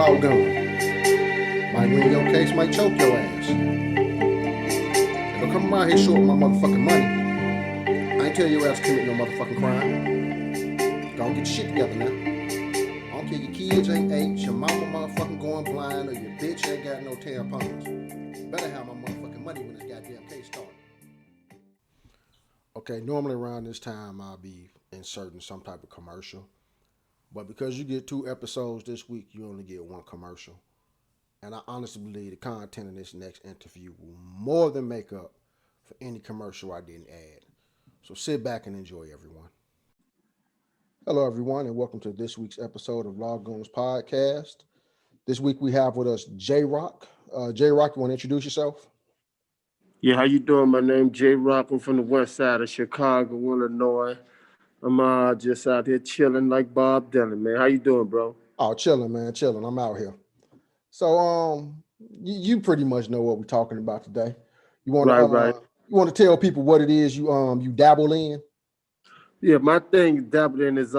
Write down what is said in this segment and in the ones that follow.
called Goon. Might win your case, might choke your ass. Don't come around here short my motherfucking money. I ain't tell your ass to commit no motherfucking crime. Go get your shit together now. I don't care your kids ain't eight, your mama motherfucking going blind, or your bitch ain't got no tampons. Better have my motherfucking money when this goddamn case starts. Okay, normally around this time I'll be inserting some type of commercial. But because you get 2 episodes this week, you only get 1 commercial. And I honestly believe the content in this next interview will more than make up for any commercial I didn't add. So sit back and enjoy, everyone. Hello, everyone, and welcome to this week's episode of Goon's podcast. This week we have with us J Rock. J Rock, you want to introduce yourself? Yeah, how you doing? My name J Rock. I'm from the west side of Chicago, Illinois. I'm just out here chilling like Bob Dylan, man. How you doing, bro? Oh, chilling, man, chilling. I'm out here. So, you pretty much know what we're talking about today. You want to Right. you want to tell people what it is you dabble in? Yeah, my thing dabbling is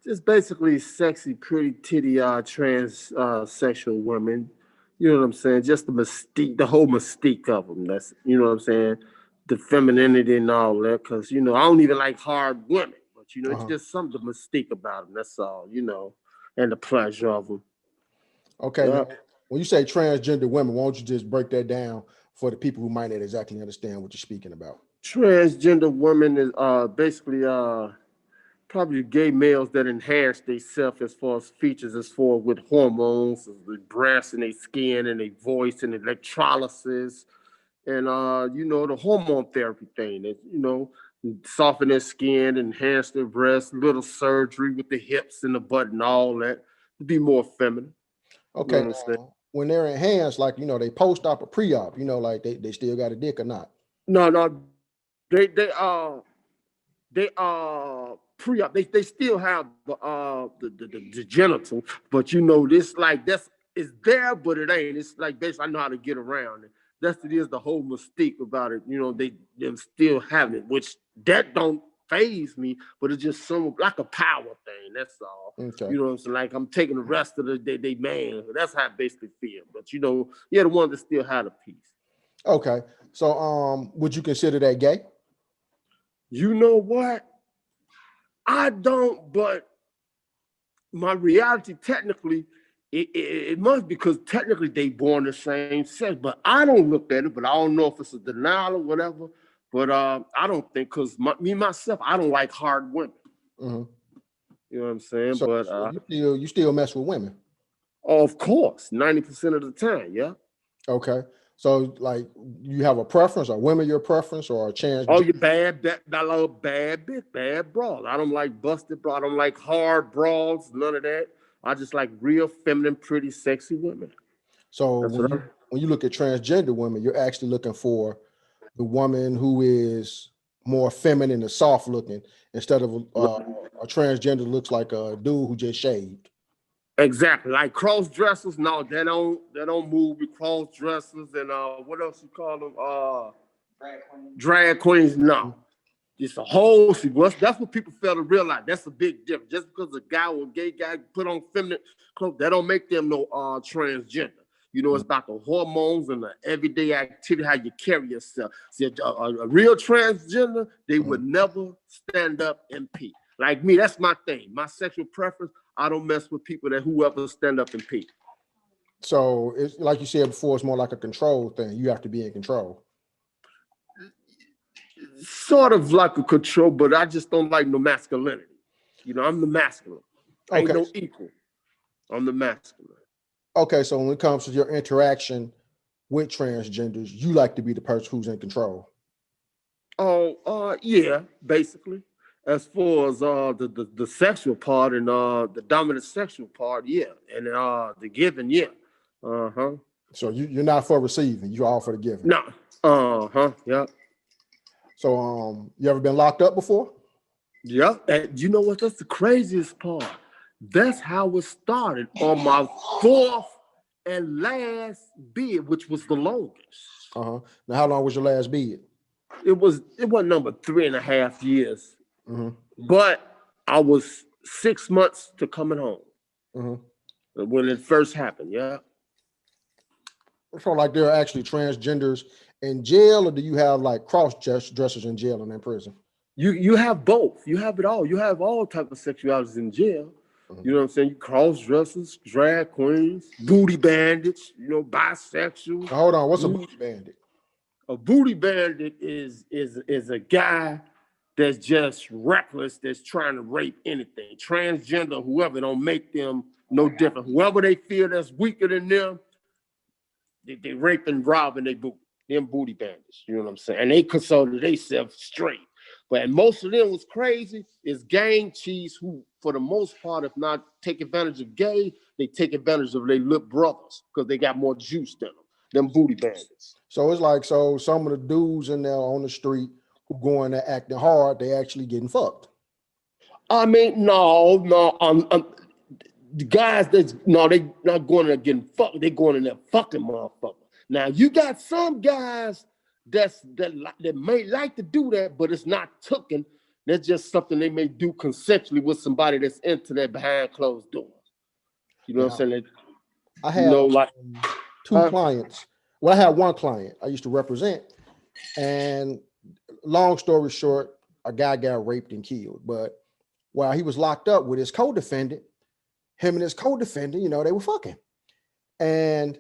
just basically sexy, pretty titty trans sexual women. You know what I'm saying? Just the mystique, the whole mystique of them. That's what I'm saying. The femininity and all that. Because I don't even like hard women, but it's just something mystique about them. That's all. And the pleasure of them. Okay, Now, when you say transgender women, why don't you just break that down for the people who might not exactly understand what you're speaking about? Transgender women is basically probably gay males that enhance themselves as far as features, as far with hormones, the breasts and their skin and their voice and electrolysis, and the hormone therapy thing that soften their skin, enhance their breasts, little surgery with the hips and the butt and all that to be more feminine. Okay, when they're enhanced, like they post-op or pre-op, like they still got a dick or not? No, they pre-op. They still have the genital, but this like that's it's there, but it ain't. It's like basically I know how to get around it. That's it is the whole mystique about it. They them still having it, which that don't phase me, but it's just some like a power thing. That's all. Okay. You know what I'm saying? Like I'm taking the rest of the day, they man. That's how I basically feel. But the one that still had a piece. Okay. So would you consider that gay? You know what? I don't, but my reality technically, it must because technically they born the same sex, but I don't look at it, but I don't know if it's a denial or whatever. But I don't think because myself, I don't like hard women. Mm-hmm. You know what I'm saying? So, but you still mess with women? Of course, 90% of the time, yeah. Okay. So, like, you have a preference? Are women your preference or a chance? Oh, you bad. I love bad bitch, bad bras. I don't like busted bras. I don't like hard bras. None of that. I just like real feminine, pretty, sexy women. So when you look at transgender women, you're actually looking for the woman who is more feminine and soft looking instead of a transgender looks like a dude who just shaved. Exactly. Like cross dressers, no, they don't move with cross dressers and what else you call them? Drag queens, no. It's a whole that's what people fail to realize. That's a big difference. Just because a guy or a gay guy put on feminine clothes, that don't make them no transgender. It's about the hormones and the everyday activity, how you carry yourself. See, a real transgender, they would never stand up and pee. Like me, that's my thing. My sexual preference, I don't mess with people that whoever stand up and pee. So it's like you said before, it's more like a control thing. You have to be in control. Sort of like a control, but I just don't like no masculinity. I'm the masculine. Okay. Ain't no equal. I'm the masculine. Okay, so when it comes to your interaction with transgenders, you like to be the person who's in control. Oh, yeah, basically. As far as the sexual part and the dominant sexual part, yeah, and the giving, yeah. So you're not for receiving, you're all for the giving. No. Yeah. So you ever been locked up before? Yeah. And you know what? That's the craziest part. That's how it started on my fourth and last bid, which was the longest. Now, how long was your last bid? It wasn't number 3.5 years, but I was 6 months to coming home. when it first happened. Yeah. So like there are actually transgenders in jail, or do you have like cross dressers in jail and in prison? You have both. You have it all. You have all type of sexualities in jail. Mm-hmm. You know what I'm saying? You cross dressers, drag queens, booty bandits, bisexual. Hold on, what's a booty bandit? A booty bandit is a guy that's just reckless, that's trying to rape anything. Transgender, whoever, don't make them no different. Whoever they feel that's weaker than them, they rape and rob and they boot. Them booty bandits, you know what I'm saying? And they consider themselves straight. But most of them was crazy is gang chiefs who, for the most part, if not take advantage of gay, they take advantage of their little brothers because they got more juice than them booty bandits. So it's like, so some of the dudes in there on the street who going there acting hard, they actually getting fucked. I mean, no. The guys they not going there getting fucked. They going in there fucking motherfucker. Now you got some guys that may like to do that, but it's not taken. That's just something they may do consensually with somebody that's into that behind closed doors. You know what I'm saying? I have two clients. Well, I had one client I used to represent, and long story short, a guy got raped and killed. But while he was locked up with his co-defendant, him and his co-defendant, they were fucking. And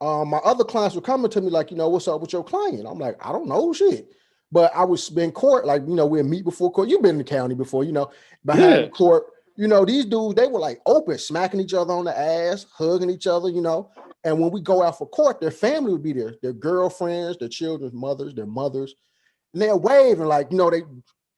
my other clients were coming to me like, what's up with your client? I'm like, I don't know shit. But I was in court, like, we'll meet before court. You've been in the county before, behind the court. These dudes, they were like open, smacking each other on the ass, hugging each other, And when we go out for court, their family would be there, their girlfriends, their children's mothers, their mothers. And they're waving like, they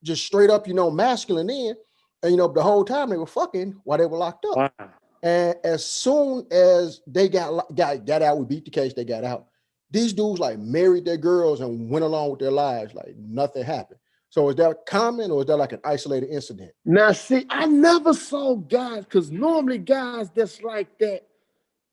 just straight up, masculine in. And, the whole time they were fucking while they were locked up. Wow. And as soon as they got out, we beat the case, they got out. These dudes like married their girls and went along with their lives like nothing happened. So is that common or is that like an isolated incident? Now, see, I never saw guys, because normally guys that's like that,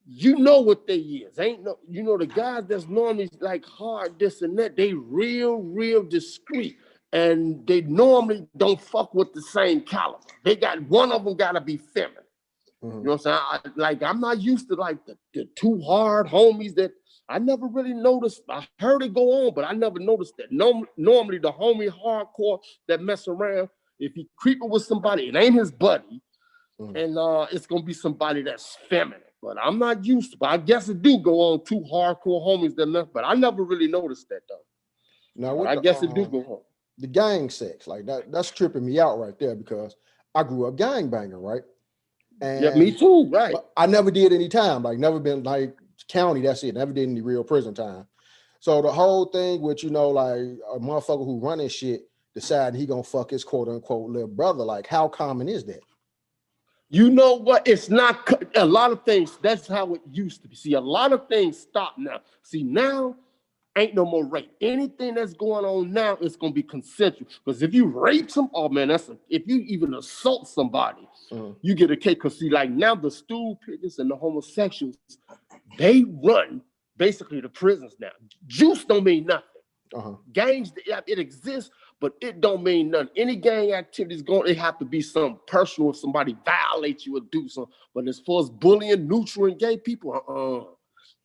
what they is. The guys that's normally like hard, this and that, they real discreet. And they normally don't fuck with the same caliber. One of them gotta be feminine. Mm-hmm. You know what I'm saying? I'm not used to like the two hard homies that I never really noticed. I heard it go on, but I never noticed that. Normally the homie hardcore that mess around, if he creeping with somebody, it ain't his buddy. Mm-hmm. And it's gonna be somebody that's feminine. But I'm not used to it. But I guess it do go on two hardcore homies that mess, but I never really noticed that though. Now I guess it do go on. The gang sex, like that's tripping me out right there because I grew up gang banging, right? And yeah, me too, right? I never did any time, like never been like county, that's it. Never did any real prison time. So the whole thing with, like a motherfucker who running shit deciding he gonna fuck his quote unquote little brother, like how common is that? You know what? It's not a lot of things. That's how it used to be. See, a lot of things stop now. See, now ain't no more rape. Anything that's going on now is going to be consensual. Because if you rape some, oh man, if you even assault somebody, you get a case. Because see, like now the stool pigeons and the homosexuals, they run basically the prisons now. Juice don't mean nothing. Gangs, it exists, but it don't mean nothing. Any gang activities it have to be something personal if somebody violates you or do something. But as far as bullying, neutral, and gay people,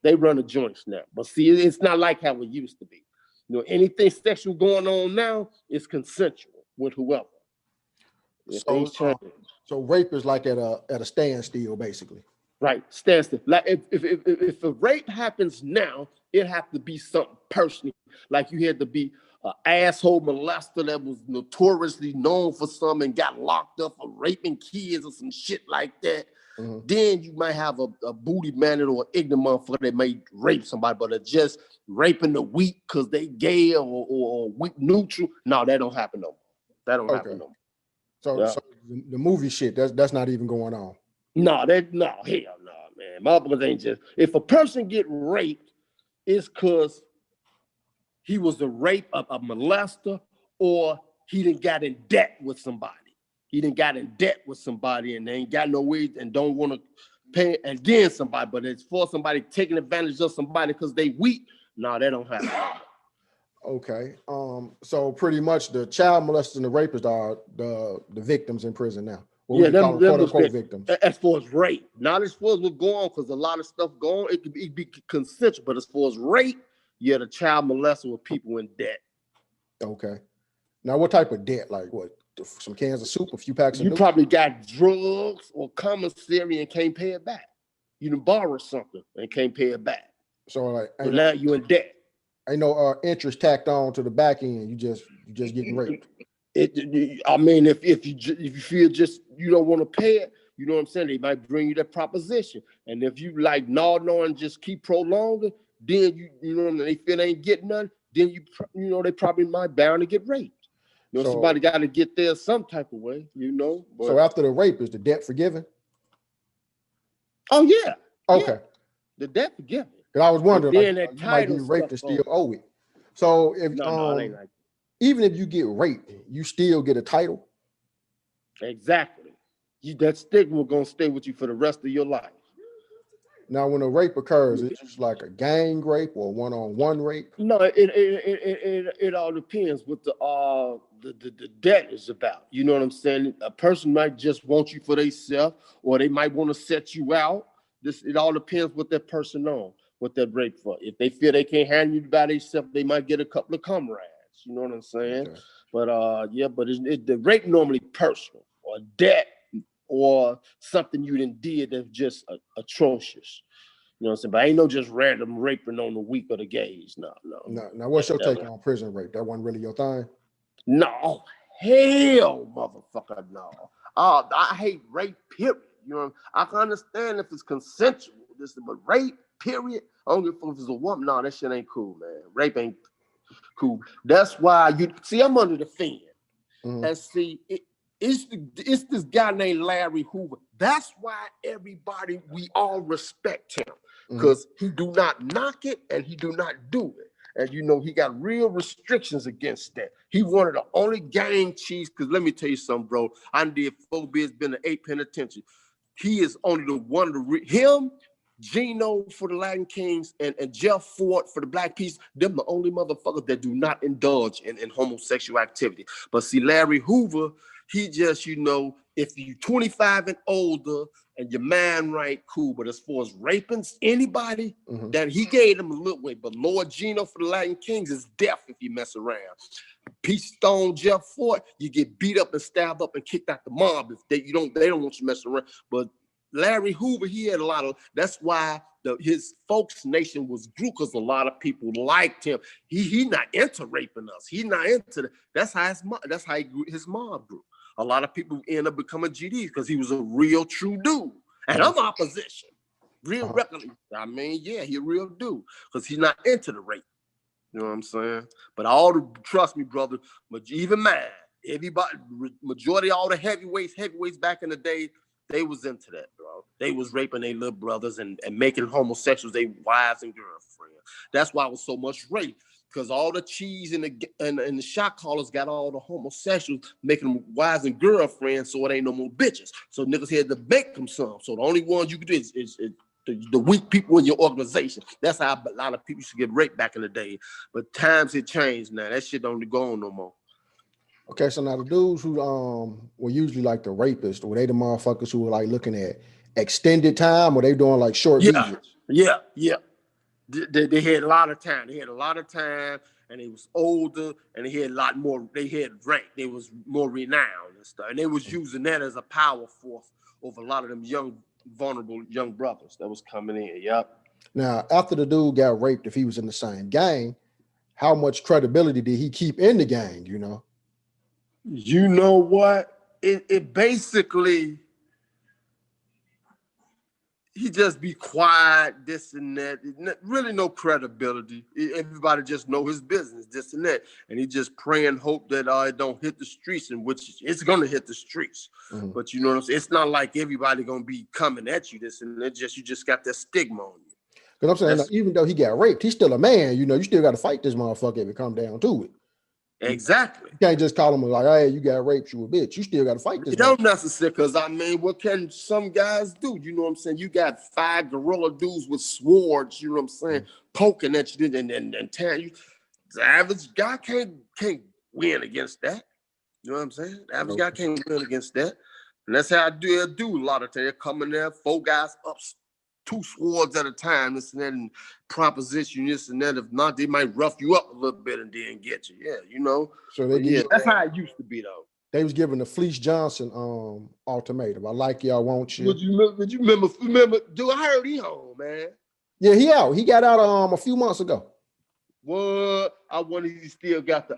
they run the joints now. But see, it's not like how it used to be. Anything sexual going on now is consensual with whoever. So rape is like at a standstill, basically. Right, standstill. Like if a rape happens now, it have to be something personal. Like you had to be an asshole molester that was notoriously known for something and got locked up for raping kids or some shit like that. Mm-hmm. Then you might have a booty bandit or an ignorant motherfucker that may rape somebody, but they're just raping the weak because they gay or weak neutral. No, that don't happen no more. That don't happen no more. So the movie shit, that's not even going on. No, hell no, man. Motherfuckers ain't just. If a person get raped, it's because he was a molester, or he done got in debt with somebody. He done got in debt with somebody and they ain't got no way and don't want to pay against somebody. But it's for somebody taking advantage of somebody because they weak. No, that don't happen. Okay. So pretty much the child molesters and the rapists are the victims in prison now. What would you call them, them quote the unquote victims? as far as rape. Not as far as what's going on, because a lot of stuff going on, it could be consensual. But as far as rape, yeah, the child molester with people in debt. Okay. Now, what type of debt? Like what? Some cans of soup, a few packs of You noodles? probably got drugs or commissary and can't pay it back. You done borrow something and can't pay it back. So like, So now you in debt. ain't no interest tacked on to the back end. You just getting raped. I mean, if you feel just you don't want to pay it, you know what I'm saying? They might bring you that proposition, and if you like no and just keep prolonging, then you know they feel they ain't getting none. Then you know they probably might bound to get raped. You know, So, somebody got to get there some type of way. You know. But, so after the rape, is the debt forgiven? Oh yeah. Okay. Yeah. The debt forgiven. Because I was wondering, then like, that you might get title raped and stuff still owe it. So if no, it ain't like even if you get raped, you still get a title. exactly. That stigma gonna stay with you for the rest of your life. Now, when a rape occurs, it's just like a gang rape or one-on-one rape. No, it all depends what the debt is about. You know what I'm saying? A person might just want you for themselves, or they might want to set you out. It all depends what that person on, what that rape for. If they feel they can't handle you by themselves, they might get a couple of comrades. You know what I'm saying? Okay. But the rape normally personal or debt or something you did that's just atrocious. You know what I'm saying? But ain't no just random raping on the week of the gays. No. Now, what's your take on prison rape? That wasn't really your thing? No. Hell, motherfucker, no. I hate rape, period. You know, I can understand if it's consensual, but rape, period. I don't give a fuck if it's a woman. No, that shit ain't cool, man. Rape ain't cool. That's why I'm under the fin. Mm-hmm. And see, it's this guy named Larry Hoover. That's why we all respect him. Because he do not knock it and he do not do it. And you know, he got real restrictions against that. He one of the only gang chiefs, because let me tell you something, bro. I did 4 years, been in 8 penitentiary. He is only the one him, Gino for the Latin Kings, and Jeff Ford for the Black Peace. Them the only motherfuckers that do not indulge in homosexual activity. But see, Larry Hoover, he just, you know, if you 25 and older and your mind right, cool. But as far as raping anybody, that he gave them a little way. But Lord Gino for the Latin Kings is deaf if you mess around. Peace Stone, Jeff Ford, you get beat up and stabbed up and kicked out the mob if they don't want you messing around. But Larry Hoover, he had a lot of. That's why his folks nation was grew, because a lot of people liked him. He not into raping us. He not into that. That's how his mob grew. A lot of people end up becoming GDs because he was a real true dude. And I'm opposition. Real record. I mean, yeah, he a real dude because he's not into the rape. You know what I'm saying? But trust me, brother, even mine, everybody, majority of all the heavyweights back in the day, they was into that, bro. They was raping their little brothers and making homosexuals their wives and girlfriends. That's why it was so much rape. Because all the cheese and the shot callers got all the homosexuals making them wives and girlfriends, so it ain't no more bitches. So niggas had to make them some. So the only ones you could do is the weak people in your organization. That's how a lot of people used to get raped back in the day. But times had changed now. That shit don't go on no more. Okay, so now the dudes who were usually like the rapists, were they the motherfuckers who were like looking at extended time, or they doing like short visits? Yeah. They had a lot of time. And they was older, and they had a lot more. They had rank. They was more renowned and stuff. And they was using that as a power force over a lot of them young, vulnerable young brothers that was coming in. Yep. Now, after the dude got raped, if he was in the same gang, how much credibility did he keep in the gang? You know. You know what? It basically. He just be quiet, this and that. Really no credibility. Everybody just know his business, this and that. And he just pray and hope that it don't hit the streets, in which it's going to hit the streets. But you know what I'm saying? It's not like everybody going to be coming at you, this and that. You just got that stigma on you. Because I'm saying, even though he got raped, he's still a man. You know, you still got to fight this motherfucker if it come down to it. Exactly. You can't just call him like, hey, you got raped, you a bitch. You still got to fight this. It don't necessarily, because I mean, what can some guys do? You know what I'm saying? You got 5 gorilla dudes with swords, you know what I'm saying, poking at you and tearing you. The average guy can't win against that. You know what I'm saying? The average guy can't win against that. And that's how I do a lot of times. They come in there, 4 guys up, 2 swords at a time, this and that, and proposition, this and that. If not, they might rough you up a little bit and then get you. Yeah, you know. So they give that's how it used to be, though. They was giving the Fleece Johnson ultimatum. I like you, I want you. Would you remember? Dude, I heard he home, man. Yeah, he out. He got out a few months ago. What? I wonder if he still got the.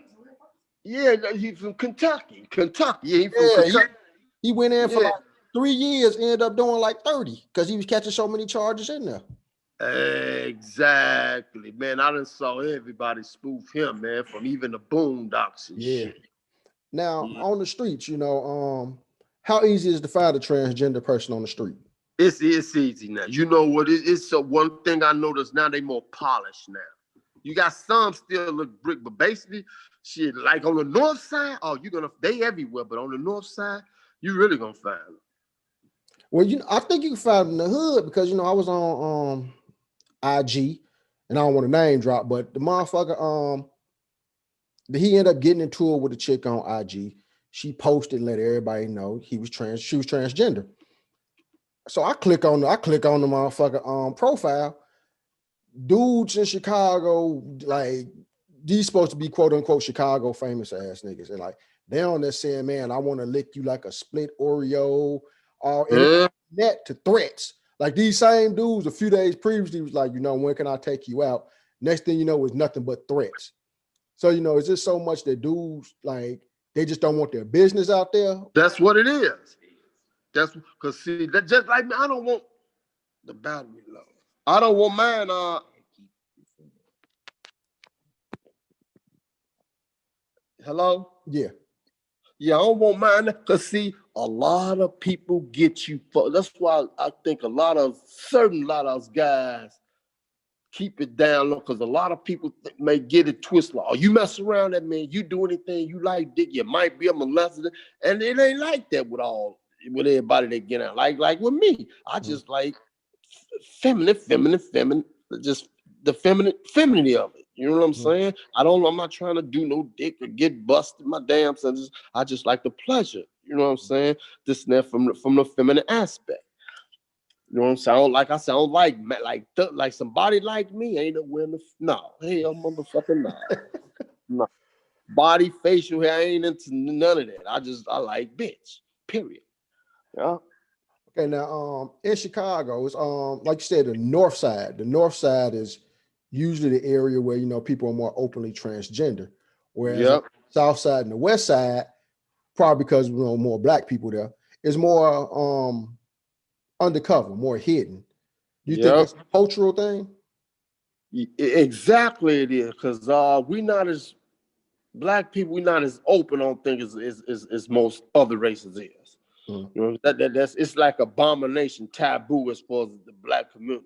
Yeah, he's from Kentucky. Yeah, he's from Kentucky. He went in for like 3 years, ended up doing like 30 because he was catching so many charges in there. Exactly, man. I done saw everybody spoof him, man, from even the Boondocks and shit. Now, on the streets, you know, how easy is to find a transgender person on the street? It's easy now. You know what? It's one thing I noticed now, they more polished now. You got some still look brick, but basically, shit, like on the north side, they everywhere, but on the north side, you really gonna find them. Well, I think you can find them in the hood because, I was on IG, and I don't want to name drop, but the motherfucker, he ended up getting into it with a chick on IG. She posted and let everybody know she was transgender. So I click on the motherfucker profile. Dudes in Chicago, like, these supposed to be quote unquote Chicago famous ass niggas. And like they on there saying, man, I want to lick you like a split Oreo, all net to threats. Like these same dudes a few days previously was like, when can I take you out? Next thing you know is nothing but threats. So, it's just so much that dudes, like, they just don't want their business out there. That's what it is. That's because, see, that just like me, I don't want the battery low. I don't want mine. Hello? Yeah. Yeah, I don't want mine because, see, a lot of people get you. That's why I think a lot of us guys keep it down low because a lot of people may get it twisted. Like, oh, you mess around that man, you do anything you like, dick, you might be a molester. And it ain't like that with everybody that get out. Like with me, I just like feminine, just the femininity of it. You know what I'm saying? I'm not trying to do no dick or get busted my damn self. I just like the pleasure. You know what I'm saying? This and that from the feminine aspect. You know what I'm saying? I sound like somebody like me ain't nowhere in the no. Hell, motherfucking no. No. Body, facial hair, I ain't into none of that. I like bitch. Period. Yeah. Okay, now in Chicago, it's like you said, the north side. The north side is usually the area where people are more openly transgender. Whereas on the south side and the west side, probably because more black people there, is more undercover, more hidden. Do you think that's a cultural thing? Exactly, it is, because we not as black people, we not as open on things as most other races is. You know, that's it's like abomination, taboo as far as the black community.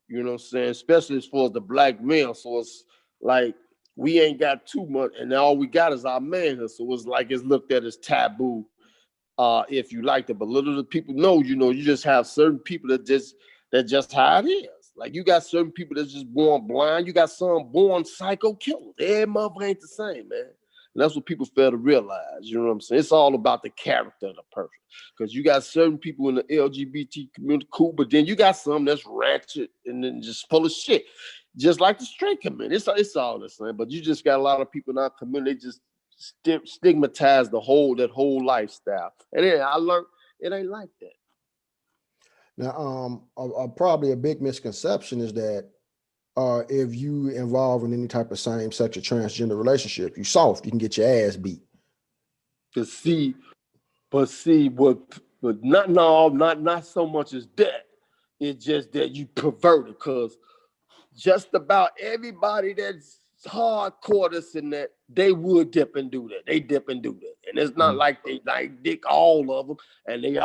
You know what I'm saying? Especially as far as the black male. So it's like we ain't got too much, and all we got is our manhood. So it's like it's looked at as taboo. If you like it, but little the people know, you just have certain people that just how it is. Like you got certain people that's just born blind. You got some born psycho killers. Every mother ain't the same, man. And that's what people fail to realize. You know what I'm saying? It's all about the character of the person. Because you got certain people in the LGBT community, cool, but then you got some that's ratchet and then just full of shit. Just like the straight community. It's all the same. But you just got a lot of people in our community, they just stigmatize that whole lifestyle. And then I learned it ain't like that. Now, probably a big misconception is that if you involve in any type of same-sex or transgender relationship, you soft, you can get your ass beat. But not so much as that. It's just that you perverted, because just about everybody that's hardcore this and that, they would dip and do that. They dip and do that. And it's not like they like dick all of them, and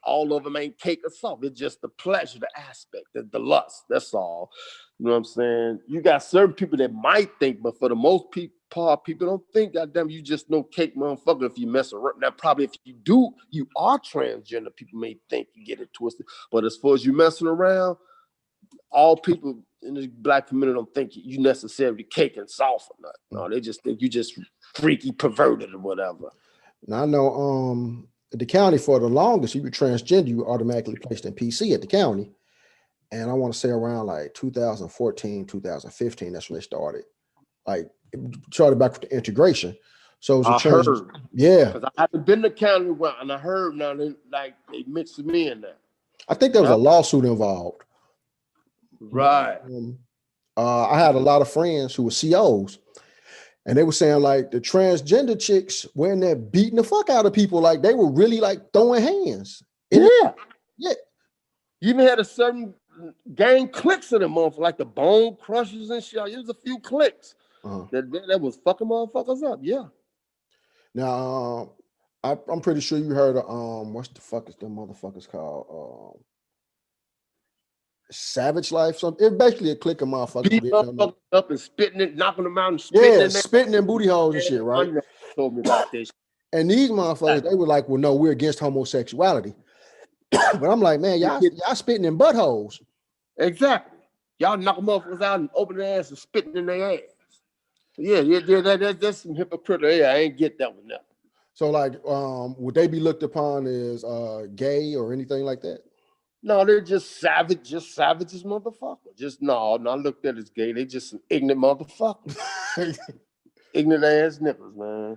all of them ain't cake or soft. It's just the pleasure, the aspect, the lust. That's all. You know what I'm saying? You got certain people that might think, but for the most part, people don't think. Goddamn, you just no cake, motherfucker. If you mess around, now probably if you do, you are transgender. People may think you get it twisted, but as far as you messing around, all people in the black community don't think you necessarily cake and soft or nothing. No, they just think you just freaky, perverted or whatever. Now I know at the county for the longest, if you were transgender, you were automatically placed in PC at the county. And I want to say around like 2014, 2015, that's when they started. Like it started back with the integration. So it was a I heard. yeah. Because I haven't been to county and I heard now they mixed me in there. I think there was a Yep. lawsuit involved. Right. I had a lot of friends who were COs, and they were saying like the transgender chicks were in there beating the fuck out of people. Like they were really like throwing hands. Yeah. Yeah. You even had a certain gang clicks in the month, like the Bone Crushers and shit. It was a few clicks that was fucking motherfuckers up. Yeah. Now, I'm pretty sure you heard of what's the fuck is them motherfuckers called? Savage Life. Something. It's basically a clique of motherfuckers. Beating motherfuckers up and spitting it, knocking them out and spitting in spitting in booty holes and shit, right? Told me about this. And these motherfuckers, they were like, well, no, we're against homosexuality. But I'm like, man, y'all spitting in buttholes. Exactly. Y'all knock motherfuckers out and open their ass and spitting in their ass. Yeah, that's some hypocritical. Yeah, I ain't get that one now. So, like, would they be looked upon as gay or anything like that? No, they're just savages, motherfucker. Just not looked at as gay. They just some ignorant motherfuckers. Ignorant ass niggas, man.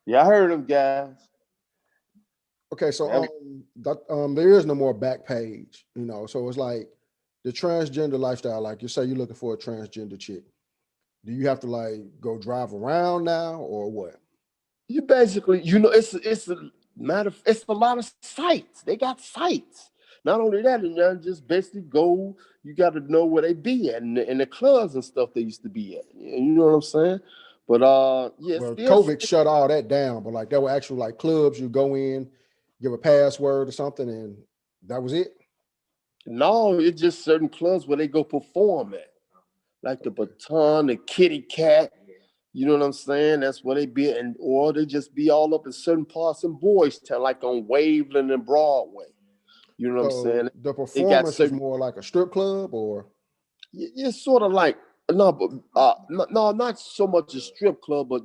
Yeah, I heard them guys. Okay, so there is no more back page, you know. So it's like the transgender lifestyle. Like you say, you're looking for a transgender chick. Do you have to like go drive around now or what? You basically, it's a lot of sites. They got sites. Not only that, and just basically go. You got to know where they be at and the clubs and stuff they used to be at. You know what I'm saying? But yeah, well, COVID shut all that down. But like there were actual like clubs you go in, give a password or something, and that was it. No, it's just certain clubs where they go perform at, like the Baton, the Kitty Cat. You know what I'm saying? That's where they be, or they just be all up in certain parts in Boys Town, like on Waveland and Broadway. You know what I'm saying? The performance is more like a strip club, or it's sort of like no, not so much a strip club, but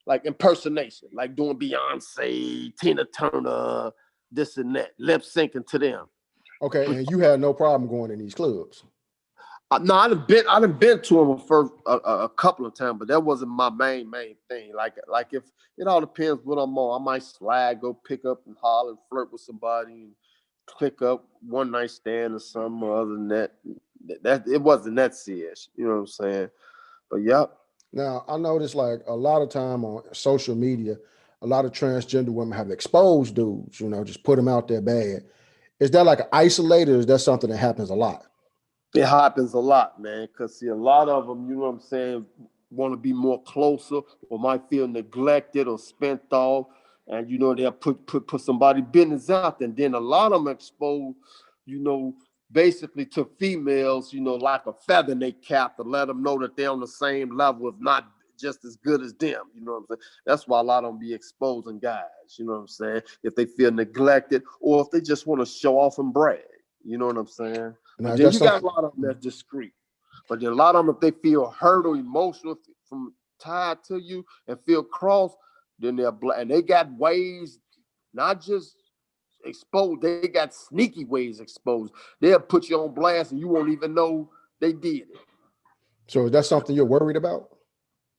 like impersonation, like doing Beyonce, Tina Turner, this and that, lip syncing to them. Okay, and you had no problem going in these clubs. No, I done been to them for a couple of times, but that wasn't my main thing. Like if it all depends what I'm on, I might slide, go pick up and holler and flirt with somebody and click up one night stand or something. Other than that it wasn't that serious. You know what I'm saying? But yep. Now I noticed like a lot of time on social media, a lot of transgender women have exposed dudes. You know, just put them out there bad. Is that like an isolator? Or is that something that happens a lot? It happens a lot, man, because see, a lot of them, you know what I'm saying, want to be more closer or might feel neglected or spent off. And, they'll put somebody business out there. And then a lot of them expose, basically to females, like a feather in their cap to let them know that they're on the same level, if not just as good as them. You know what I'm saying? That's why a lot of them be exposing guys, you know what I'm saying? If they feel neglected or if they just want to show off and brag. You know what I'm saying? Now, then you got a lot of them that's discreet. But then a lot of them, if they feel hurt or emotional from tied to you and feel crossed, then they're black. And they got ways, not just exposed, they got sneaky ways exposed. They'll put you on blast and you won't even know they did it. So is that something you're worried about?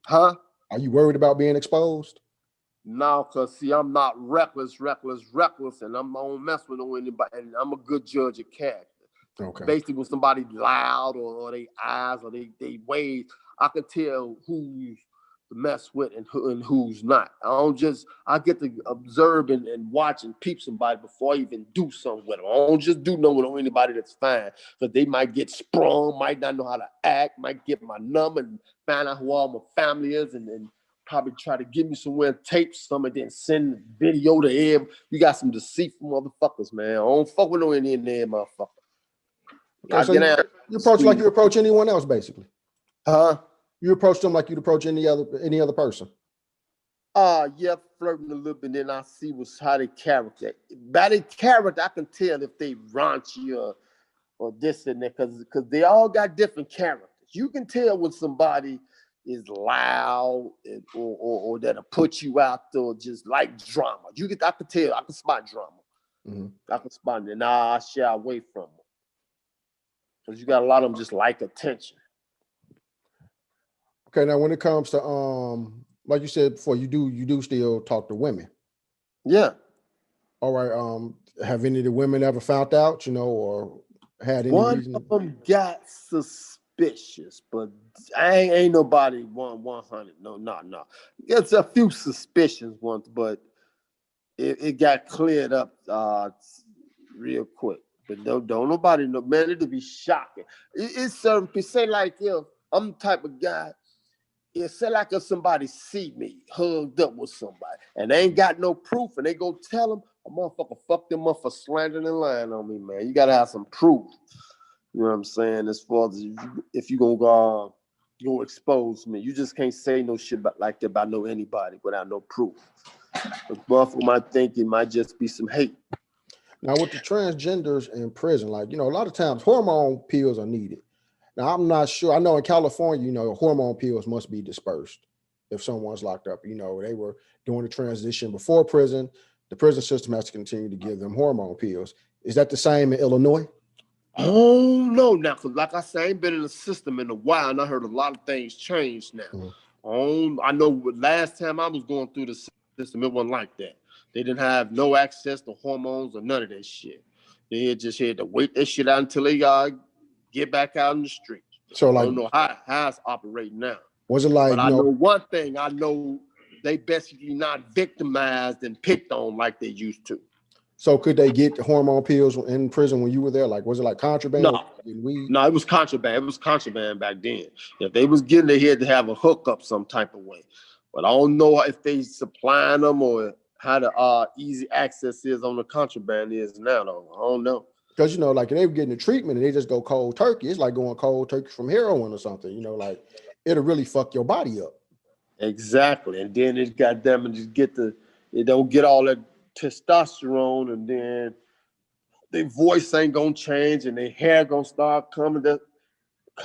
Huh? Are you worried about being exposed? No, because see, I'm not reckless, and I don't mess with anybody, and I'm a good judge of character. Okay. Basically, when somebody loud or they eyes or they ways, I can tell who's to mess with and who's not. I get to observe and watch and peep somebody before I even do something with them. I don't just do nothing with anybody that's fine, because they might get sprung, might not know how to act, might get my number and find out who all my family is, and probably try to get me somewhere and tape some and then send video to him. You got some deceitful motherfuckers, man. I don't fuck with no Indian there, motherfucker. Okay, so you approach like you approach anyone else, basically. Huh? You approach them like you'd approach any other person. Yeah, flirting a little bit, then I see how they character. By their character, I can tell if they raunchy or this and that, because they all got different characters. You can tell when somebody is loud or that'll put you out there just like drama. I can tell, I can spot drama. I can spot it. Nah, I shy away from them. Because you got a lot of them just like attention. Okay, now when it comes to like you said before, you do still talk to women. Yeah. All right. Have any of the women ever found out, or had any One reason? of them got suspicious, but ain't nobody 100. No. It's a few suspicions once, but it got cleared up real quick. But don't nobody know, man. It'll be shocking. It's certain people say like, I'm the type of guy. It say like if somebody see me hugged up with somebody and they ain't got no proof and they go tell them, a motherfucker fuck them up for slandering and lying on me, man. You gotta have some proof. You know what I'm saying? As far as if you gonna go expose me, you just can't say no shit like that about anybody without no proof. But motherfucker might think it might just be some hate. Now with the transgenders in prison, like, a lot of times hormone pills are needed. Now I'm not sure. I know in California, hormone pills must be dispersed if someone's locked up. They were doing the transition before prison. The prison system has to continue to give them hormone pills. Is that the same in Illinois? Oh no, now because like I said, I ain't been in the system in a while, and I heard a lot of things change now. I know last time I was going through the system, it wasn't like that. They didn't have no access to hormones or none of that shit. They just had to wait that shit out until they get back out in the street. So I don't know how it's operating now. Was it like, but I know one thing, I know they basically not victimized and picked on like they used to. So could they get hormone pills in prison when you were there? Like, was it like contraband? No, it was contraband. It was contraband back then. If they was getting it, they had to have a hookup some type of way. But I don't know if they supplying them or how the easy access is on the contraband is now, though. I don't know. Because, like they were getting the treatment and they just go cold turkey. It's like going cold turkey from heroin or something, like it'll really fuck your body up. Exactly. And then it got them and just it don't get all that testosterone, and then their voice ain't gonna change and their hair gonna start coming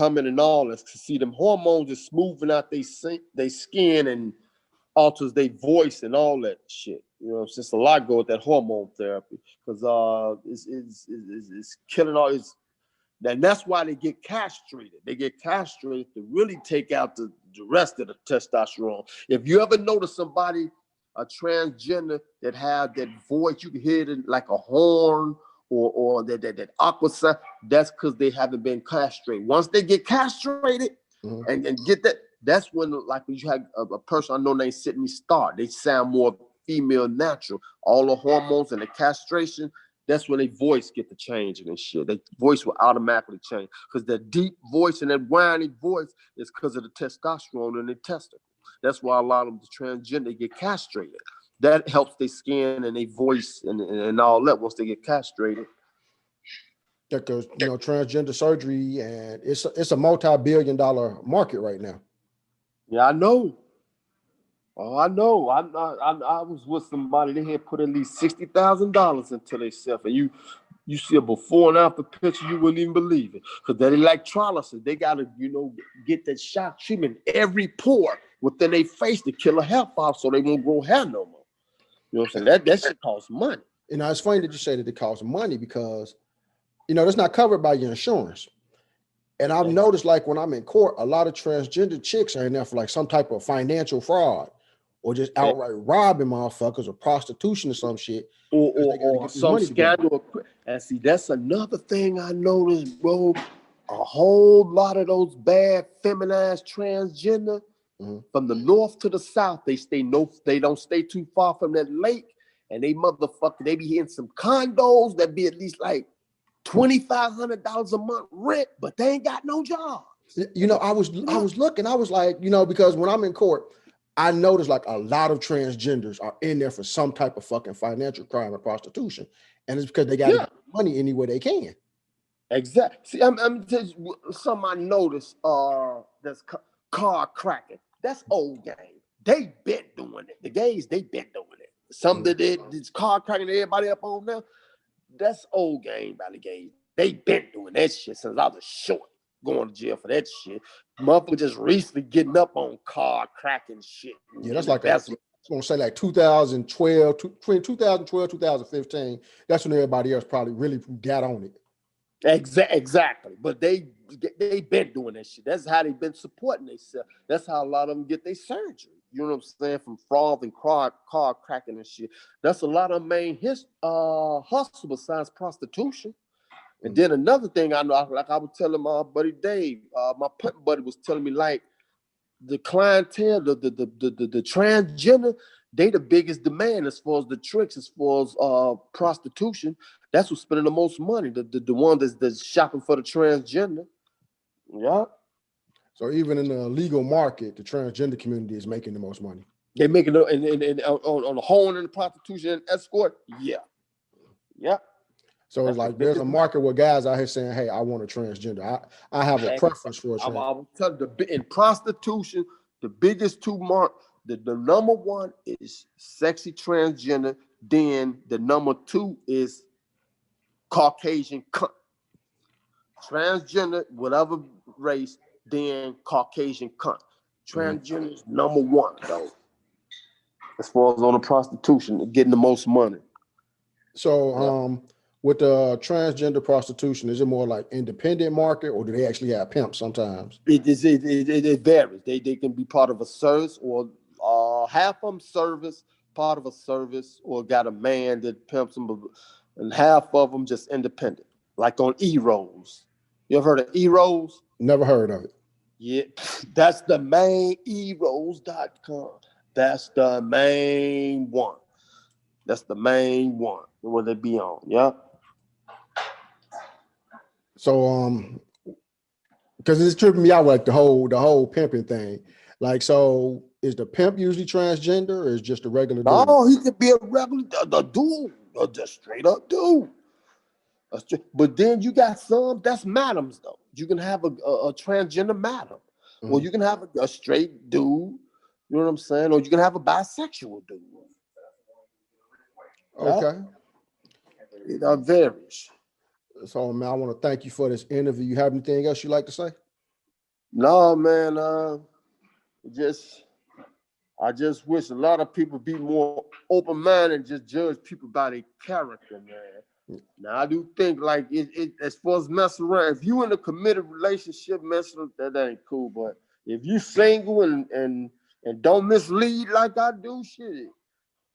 and all that. See, them hormones is smoothing out they skin and alters their voice and all that shit. It's just a lot go with that hormone therapy because it's killing all this. And that's why they get castrated. They get castrated to really take out the rest of the testosterone. If you ever notice somebody, a transgender that have that voice, you can hear it like a horn or that aqua sound, that's because they haven't been castrated. Once they get castrated and get that, that's when, like, you have a person I know named Sydney Starr, they sound more female natural. All the hormones and the castration, that's when their voice get to changing and shit. Their voice will automatically change because that deep voice and that whiny voice is because of the testosterone in their testicle. That's why a lot of the transgender get castrated. That helps their skin and their voice and all that once they get castrated. Because transgender surgery, and it's a multi-billion-dollar market right now. Yeah, I know. Oh, I know. I was with somebody. They had put at least $60,000 into themselves, and you see a before and after picture, you wouldn't even believe it. Because they electrolysis, they gotta get that shock treatment every pore within their face to kill a hair follicle, so they won't grow hair no more. You know what I'm saying? That shit costs money. It's funny that you say that it costs money because that's not covered by your insurance. And I've noticed, like, when I'm in court, a lot of transgender chicks are in there for like some type of financial fraud or just outright robbing motherfuckers or prostitution or some shit. Or some scandal. And see, that's another thing I noticed, bro. A whole lot of those bad feminized transgender from the north to the south, they don't stay too far from that lake. And they be in some condos that be at least like $2,500 a month rent, but they ain't got no job. I was looking, I was like, because when I'm in court, I noticed like a lot of transgenders are in there for some type of fucking financial crime or prostitution. And it's because they got to get money any way they can. Exactly. See, I'm just something I noticed, that's car cracking. That's old game. They been doing it. The gays, they been doing it. Some that this car cracking everybody up on now, that's old game by the gays. They been doing that shit since I was short. going to jail for that shit. Motherfucker just recently getting up on car cracking shit. Yeah, that's like I'm gonna say like 2012, between 2012, 2015. That's when everybody else probably really got on it. Exactly. But they been doing that shit. That's how they been supporting themselves. That's how a lot of them get their surgery. You know what I'm saying? From fraud and car cracking and shit. That's a lot of main hustle besides prostitution. And then another thing I know, like I was telling my buddy Dave, my pimp buddy was telling me, like, the clientele, the transgender, they the biggest demand as far as the tricks, as far as prostitution. That's what's spending the most money. The one that's shopping for the transgender. Yeah. So even in the legal market, the transgender community is making the most money. They making it on the whole in the prostitution and escort. Yeah. Yeah. So it's like there's a market where guys out here saying, "Hey, I want a transgender. I have a preference for a transgender." I will tell you, in prostitution, the biggest two the number one is sexy transgender. Then the number two is Caucasian cunt. Transgender, whatever race, then Caucasian cunt. Transgender is number one, though. As far as on the prostitution, getting the most money. So, with the transgender prostitution, is it more like independent market, or do they actually have pimps sometimes? It varies. They can be part of a service, or half of them service, part of a service, or got a man that pimps them, and half of them just independent, like on E-Rolls. You ever heard of E-Rolls? Never heard of it. Yeah, that's the main erolls.com. That's the main one. That's the main one where they be on. Yeah. So because it's tripping me out, like the whole pimping thing. Like, so is the pimp usually transgender, or is just a regular dude? No, he could be a regular dude, or just straight up dude. But then you got some that's madams though. You can have a transgender madam, or you can have a straight dude. You know what I'm saying? Or you can have a bisexual dude. Okay. It varies. So, man, I want to thank you for this interview. You have anything else you'd like to say? No, man. I just wish a lot of people be more open-minded and just judge people by their character, man. Now, I do think, like, it as far as messing around, if you in a committed relationship, messing that ain't cool. But if you single and don't mislead like I do, shit,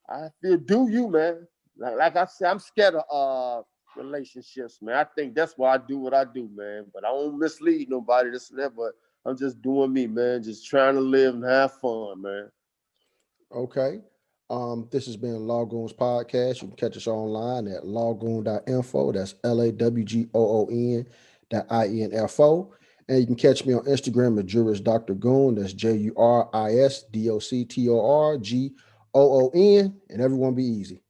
I feel do you, man. Like I said, I'm scared of relationships, man. I think that's why I do what I do, man. But I don't mislead nobody, this and that, but I'm just doing me, man. Just trying to live and have fun, man. Okay. This has been Lagoon's podcast. You can catch us online at lagoon.info. That's LAWGOON.info. And you can catch me on Instagram at Juris Dr. Goon. That's JURISDOCTORGOON. And everyone be easy.